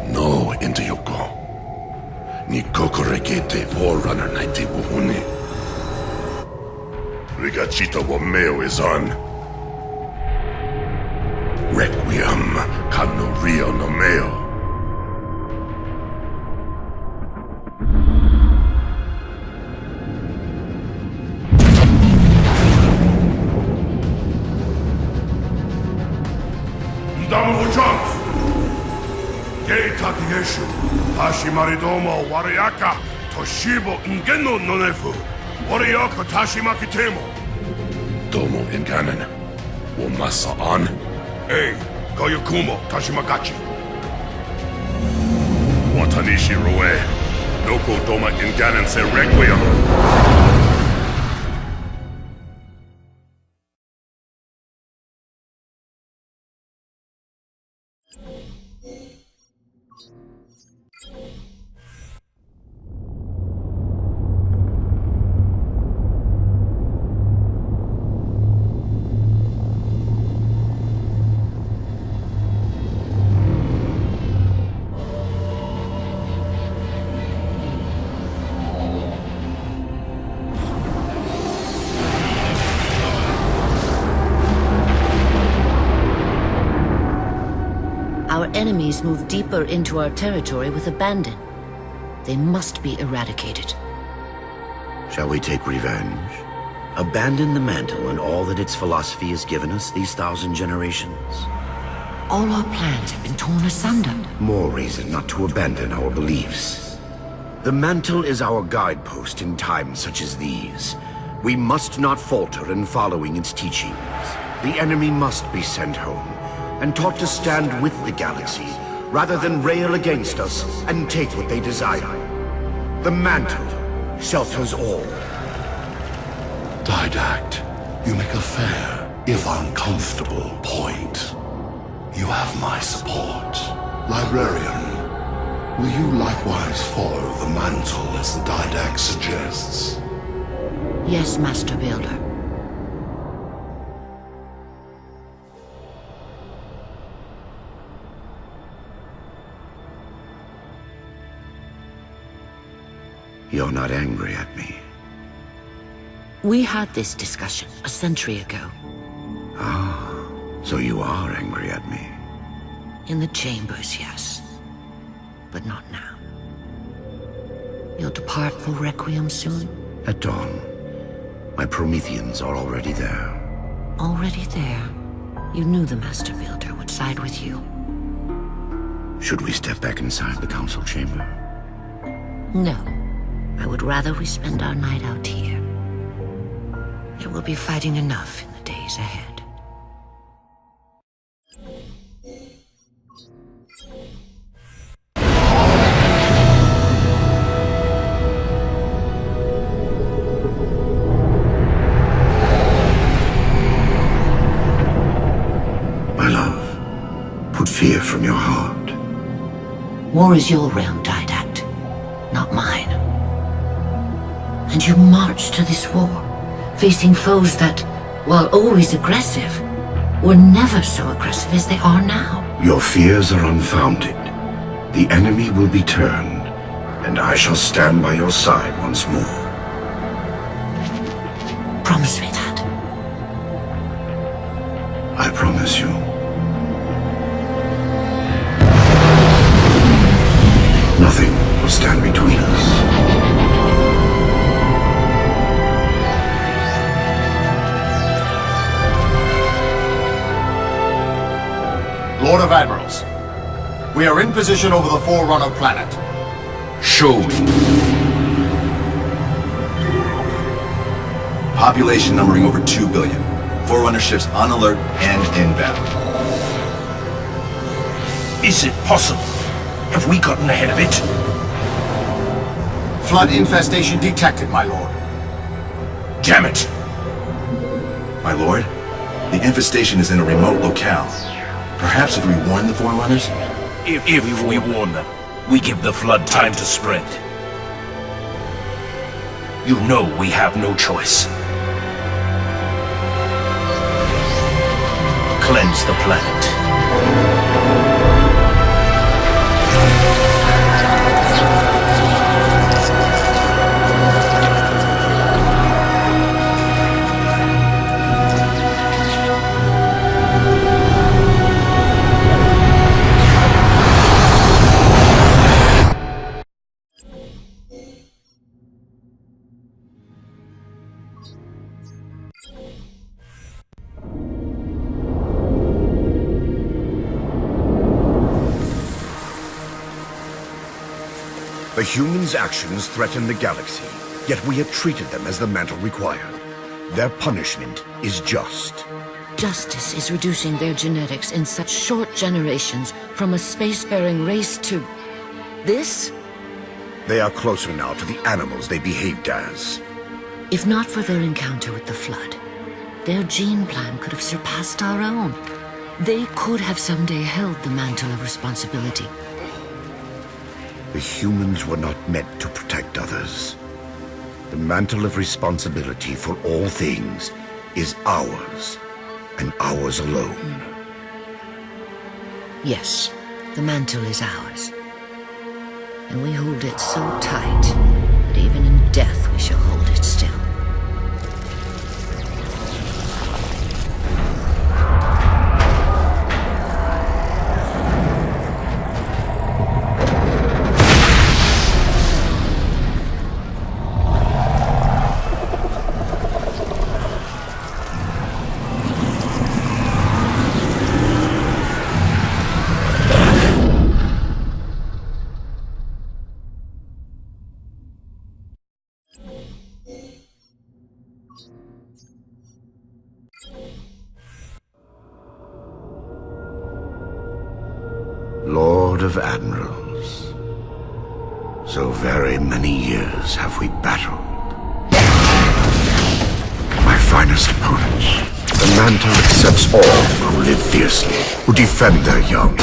No, Intayoko. Ni kokorekete Forerunner naite buhuni. Rigachito wo meo is on. Requiem kano rio no meo. Ndamu Jones! Gei Takiyeshu, Hashimaridomo Wariaka, Toshibo Ngeno Nonefu, Wariaka Tashimakitemo. Domo Inganen, Womasa on. Hey, Koyakumo Tashimagachi. Watanishi Rue, Noko Doma Inganen se Requiem. Our enemies move deeper into our territory with abandon. They must be eradicated. Shall we take revenge? Abandon the Mantle and all that its philosophy has given us these 1,000 generations? All our plans have been torn asunder. More reason not to abandon our beliefs. The Mantle is our guidepost in times such as these. We must not falter in following its teachings. The enemy must be sent home and taught to stand with the galaxy, rather than rail against us and take what they desire. The Mantle shelters all. Didact, you make a fair, if uncomfortable, point. You have my support. Librarian, will you likewise follow the Mantle as the Didact suggests? Yes, Master Builder. You're not angry at me. We had this discussion a century ago. Ah, so you are angry at me. In the chambers, yes. But not now. You'll depart for Requiem soon? At dawn. My Prometheans are already there. Already there? You knew the Master Builder would side with you. Should we step back inside the council chamber? No. I would rather we spend our night out here. There will be fighting enough in the days ahead. My love, put fear from your heart. War is your realm, Didact, not mine. And you marched to this war, facing foes that, while always aggressive, were never so aggressive as they are now. Your fears are unfounded. The enemy will be turned, and I shall stand by your side once more. Promise me that. I promise you. Nothing will stand between us. Lord of Admirals, we are in position over the Forerunner planet. Show me. Population numbering over 2 billion. Forerunner ships on alert and inbound. Is it possible? Have we gotten ahead of it? Flood infestation detected, my lord. Damn it! My lord, the infestation is in a remote locale. Perhaps if we warn the Forerunners? If we warn them, we give the flood time to spread. You know we have no choice. Cleanse the planet. The humans' actions threaten the galaxy, yet we have treated them as the Mantle required. Their punishment is just. Justice is reducing their genetics in such short generations from a spacefaring race to... this? They are closer now to the animals they behaved as. If not for their encounter with the Flood, their gene plan could have surpassed our own. They could have someday held the mantle of responsibility. The humans were not meant to protect others. The mantle of responsibility for all things is ours, and ours alone. Yes, the mantle is ours. And we hold it so tight that even in death we shall hold it still. Lord of Admirals, so very many years have we battled. My finest opponents, the Mantle accepts all who live fiercely, who defend their young,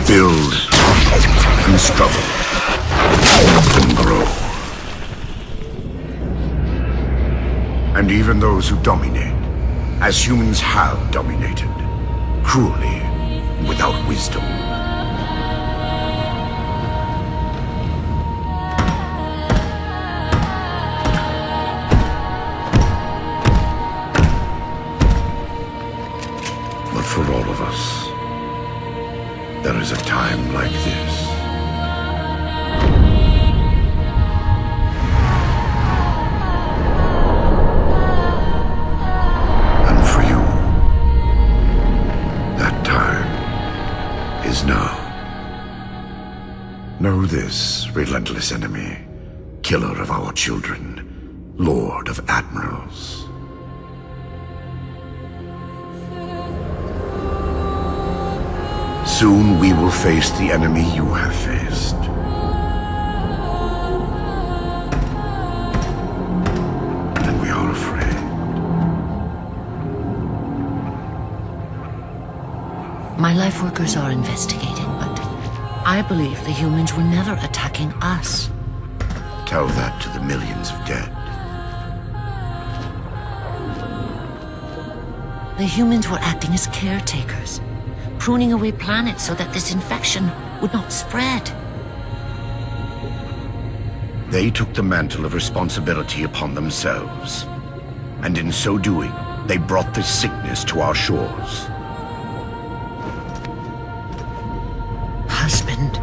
build and struggle, and grow. And even those who dominate, as humans have dominated, cruelly, without wisdom. For all of us, there is a time like this. And for you, that time is now. Know this, relentless enemy, killer of our children, Lord of Admirals. Soon we will face the enemy you have faced. And we are afraid. My life workers are investigating, but I believe the humans were never attacking us. Tell that to the millions of dead. The humans were acting as caretakers, pruning away planets so that this infection would not spread. They took the mantle of responsibility upon themselves. And in so doing, they brought this sickness to our shores. Husband.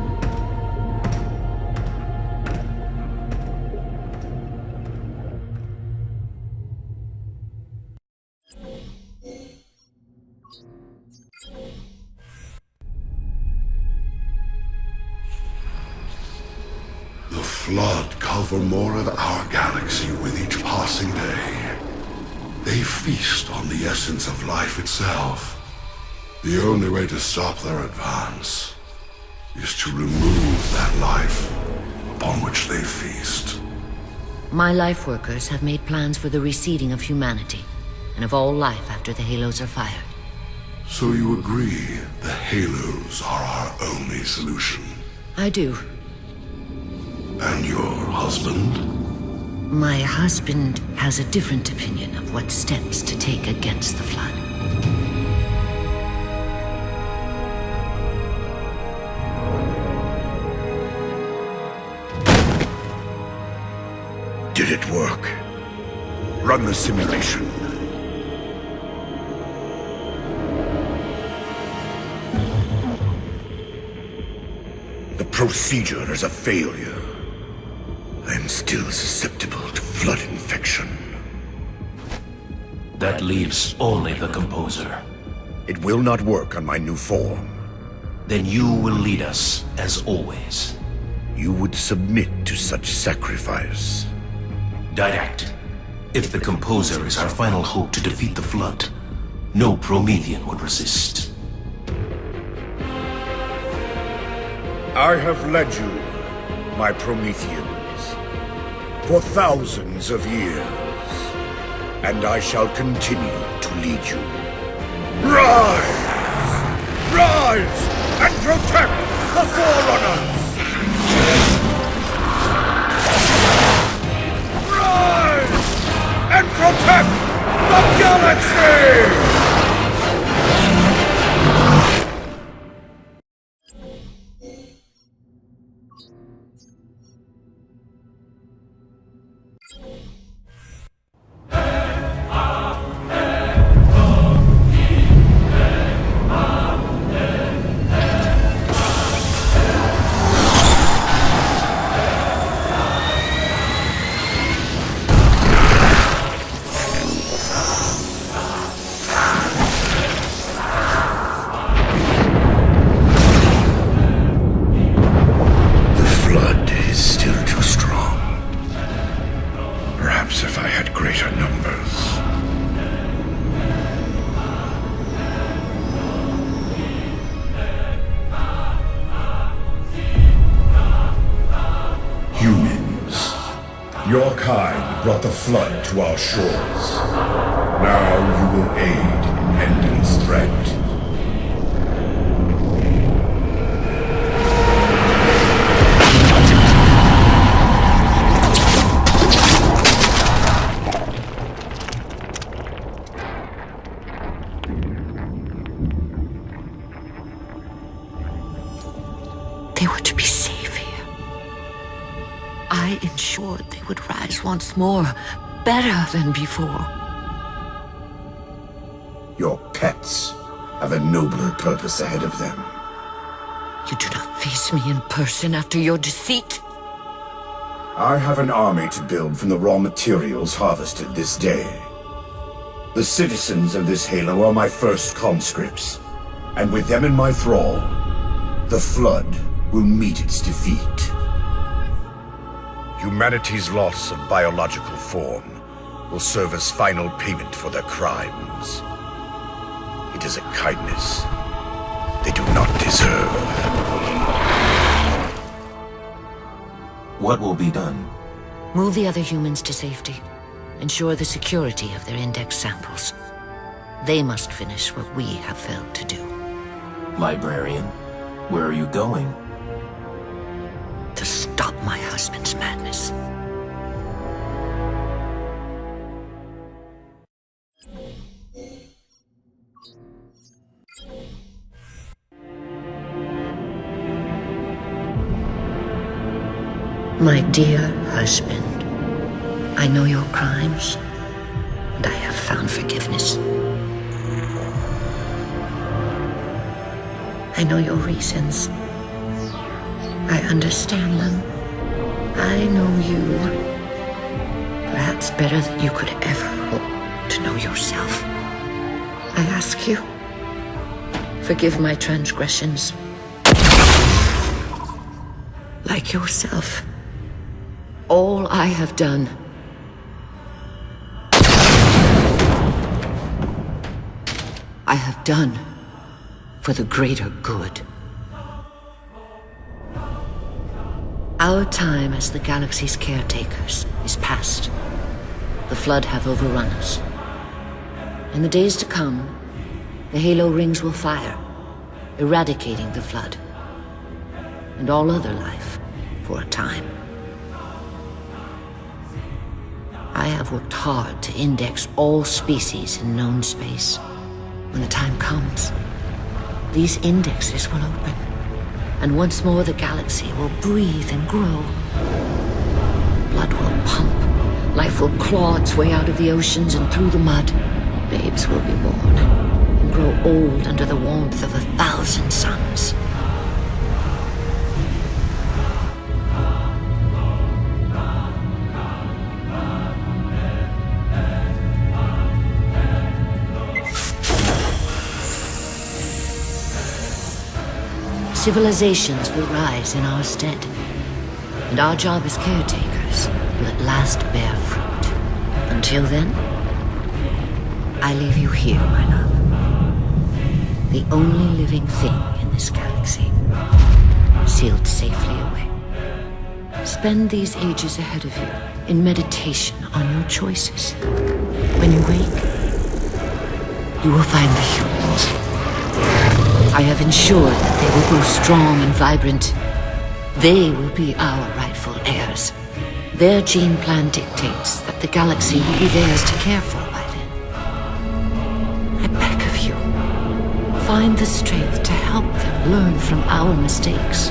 The Flood cover more of our galaxy with each passing day. They feast on the essence of life itself. The only way to stop their advance is to remove that life upon which they feast. My life workers have made plans for the reseeding of humanity, extinction of all life after the Halos are fired. So you agree the Halos are our only solution? I do. And your husband? My husband has a different opinion of what steps to take against the Flood. Did it work? Run the simulation. The procedure is a failure. I am still susceptible to Flood infection. That leaves only the Composer. It will not work on my new form. Then you will lead us, as always. You would submit to such sacrifice. Didact. If the Composer is our final hope to defeat the Flood, no Promethean would resist. I have led you, my Prometheans, for thousands of years, and I shall continue to lead you. Rise! Rise and protect the Forerunners! Rise and protect the galaxy! Your kind brought the Flood to our shores. Now you will aid in ending its threat. They were to be safe here. I ensured they would rise once more, better than before. Your pets have a nobler purpose ahead of them. You do not face me in person after your deceit. I have an army to build from the raw materials harvested this day. The citizens of this Halo are my first conscripts, and with them in my thrall, the Flood will meet its defeat. Humanity's loss of biological form will serve as final payment for their crimes. It is a kindness they do not deserve. What will be done? Move the other humans to safety. Ensure the security of their index samples. They must finish what we have failed to do. Librarian, where are you going? To stop my husband's madness. My dear husband, I know your crimes, and I have found forgiveness. I know your reasons. I understand them. I know you. Perhaps better than you could ever hope to know yourself. I ask you, forgive my transgressions. Like yourself, all I have done I have done for the greater good. Our time as the galaxy's caretakers is past. The Flood have overrun us. In the days to come, the Halo rings will fire, eradicating the Flood and all other life for a time. I have worked hard to index all species in known space. When the time comes, these indexes will open, and once more the galaxy will breathe and grow. Blood will pump, life will claw its way out of the oceans and through the mud. Babes will be born and grow old under the warmth of 1,000 suns. Civilizations will rise in our stead, and our job as caretakers will at last bear fruit. Until then, I leave you here, my love. The only living thing in this galaxy, sealed safely away. Spend these ages ahead of you in meditation on your choices. When you wake, you will find the humans. I have ensured that they will grow strong and vibrant. They will be our rightful heirs. Their gene plan dictates that the galaxy will be theirs to care for by then. I beg of you, find the strength to help them learn from our mistakes.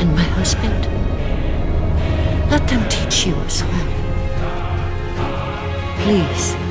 And my husband, let them teach you as well. Please.